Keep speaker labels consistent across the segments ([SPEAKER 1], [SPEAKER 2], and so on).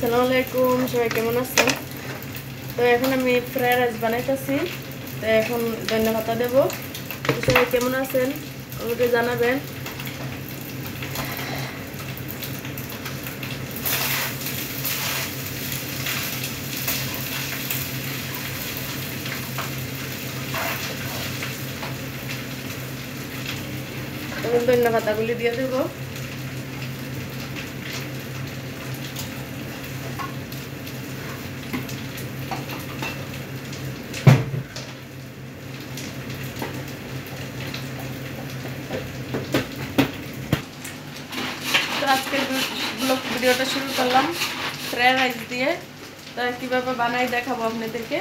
[SPEAKER 1] আসসালামু আলাইকুম, সবাই কেমন আছেন? তো এখন আমি ফ্রাইড রাইস বানাইতেছি। তো এখন ধন্যবাদ দেবো। সবাই কেমন আছেন আমাকে জানাবেন। এখন ধন্যবাদগুলি দিয়ে দেবো। তো আজকের ব্লগ ভিডিওটা শুরু করলাম ফ্রাইড রাইস দিয়ে। তো কীভাবে বানাই দেখাবো আপনাদেরকে।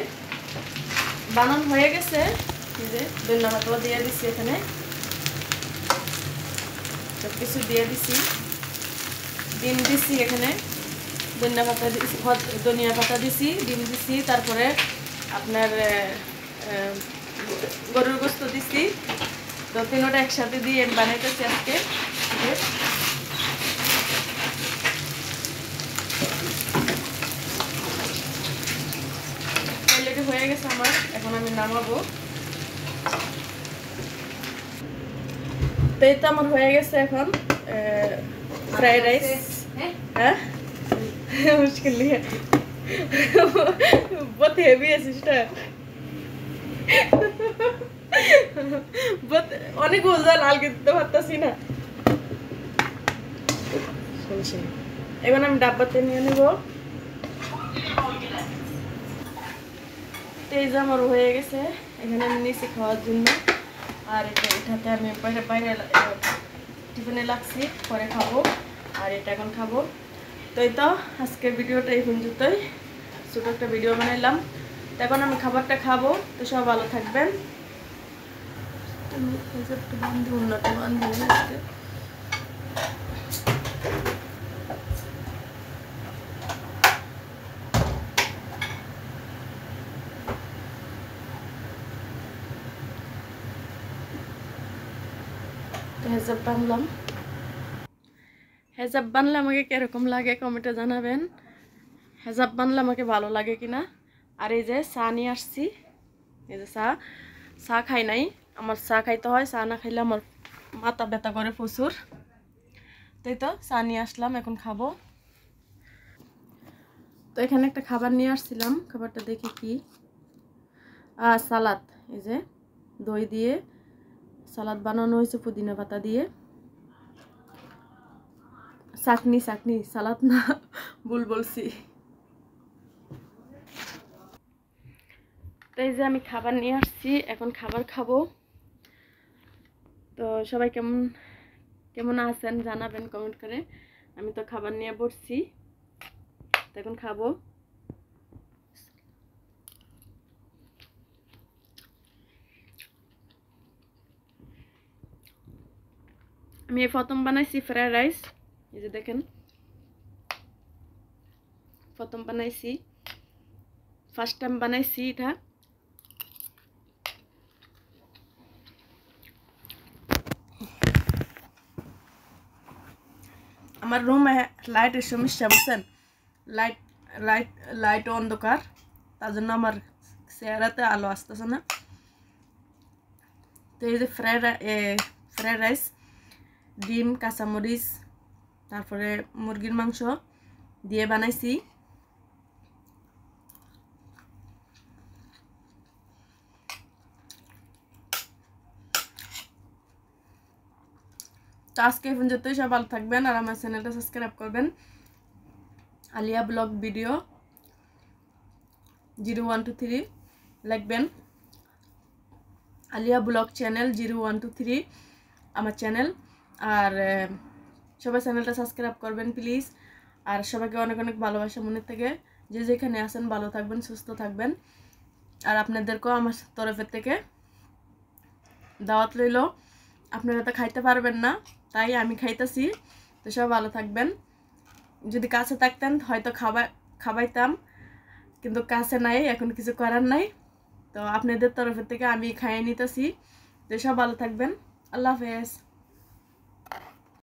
[SPEAKER 1] বানানো হয়ে গেছে, এই যে ধন্যবাদও দিয়ে দিচ্ছি, এখানে সব কিছু দিয়ে দিচ্ছি, ডিম দিচ্ছি, এখানে ধনিয়া পাতা দিছি, ডিম দিছি, তারপরে আপনার গরুর গোস্ত দিছি। তো তিনটা একসাথে দিয়ে বানাইতেছি আজকে। অলরেডি হয়ে গেছে আমার, এখন আমি নামাবো। তো এই তো আমার হয়ে গেছে এখন ফ্রাইড রাইস। হ্যাঁ মুশকিল नहीं है, बहुत हेवी है सिस्टर, बहुत অনেক ওজন আলকে দিতে পারতাছি না। এখন আমি ডাব্বাতে নিয়ে নেব। তেজ আমার হয়ে গেছে, এখানে আমি নিচে খাওয়ার জন্য। আর এটাতে আমি বাইরে টিফিনে লাগছি, পরে খাবো। আর এটা এখন খাবো। তো এই তো আজকের ভিডিওটা এই পর্যন্তই, ছোটো একটা ভিডিও বানাইলাম। তো এখন আমি খাবারটা খাবো। তো সব ভালো থাকবেন। উন্নত আজকে হেজাব বানলাম। হেজাব বানলে আমাকে কিরকম লাগে কমেন্টে জানাবেন। হেজাব বানলে আমাকে ভালো লাগে কিনা। আর এই যে চা নিয়ে আসছি, এই যে চা খাই নাই, আমার চা খাইতে হয়, চা না খাইলে আমার মাথা ব্যথা করে প্রচুর। তাই তো চা নিয়ে আসলাম, এখন খাবো। তো এখানে একটা খাবার নিয়ে আসছিলাম, খাবারটা দেখি কি, সালাদ। এই যে দই দিয়ে সালাদ বানানো হয়েছে, পুদিনা পাতা দিয়ে। চাটনি সালাদ না, ভুল বলছি। তো এই যে আমি খাবার নিয়ে আসছি, এখন খাবার খাবো। তো সবাই কেমন কেমন আছেন জানাবেন কমেন্ট করে। আমি তো খাবার নিয়ে বসছি, তো এখন খাবো। আমি প্রথম বানাইছি ফ্রাইড রাইস, এই যে দেখেন প্রথম বানাইছি, ফার্স্ট টাইম বানাইছি এটা। আমার রুমে লাইটের সমস্যা, বুঝছেন, লাইট অন্ধকার, তার জন্য আমার চেহারাতে আলো আসতেছে না। তো এই যে ফ্রাইড রাইস, ডিম, কাঁচামরিচ, তারপরে মুরগির মাংস দিয়ে বানাইছি। তো আজকে এখন যতই সব ভালো থাকবেন, আর আমার চ্যানেলটা সাবস্ক্রাইব করবেন। আলিয়া ব্লগ ভিডিও 0123 লিখবেন। আলিয়া ব্লগ চ্যানেল 0123 আমার চ্যানেল। আর সবাই চ্যানেলটা সাবস্ক্রাইব করবেন প্লিজ। আর সবাইকে অনেক অনেক ভালোবাসা মনের থেকে। যে যেখানে আছেন ভালো থাকবেন, সুস্থ থাকবেন। আর আপনাদেরকেও আমার তরফের থেকে দাওয়াত রইল। আপনারা তো খাইতে পারবেন না, তাই আমি খাইতেছি। তো সব ভালো থাকবেন। যদি কাছে থাকতেন হয়তো খাওয়াইতাম, কিন্তু কাছে নাই, এখন কিছু করার নাই। তো আপনাদের তরফের থেকে আমি খাইয়ে নিতেছি। তো সব ভালো থাকবেন। আল্লাহ হাফেজ।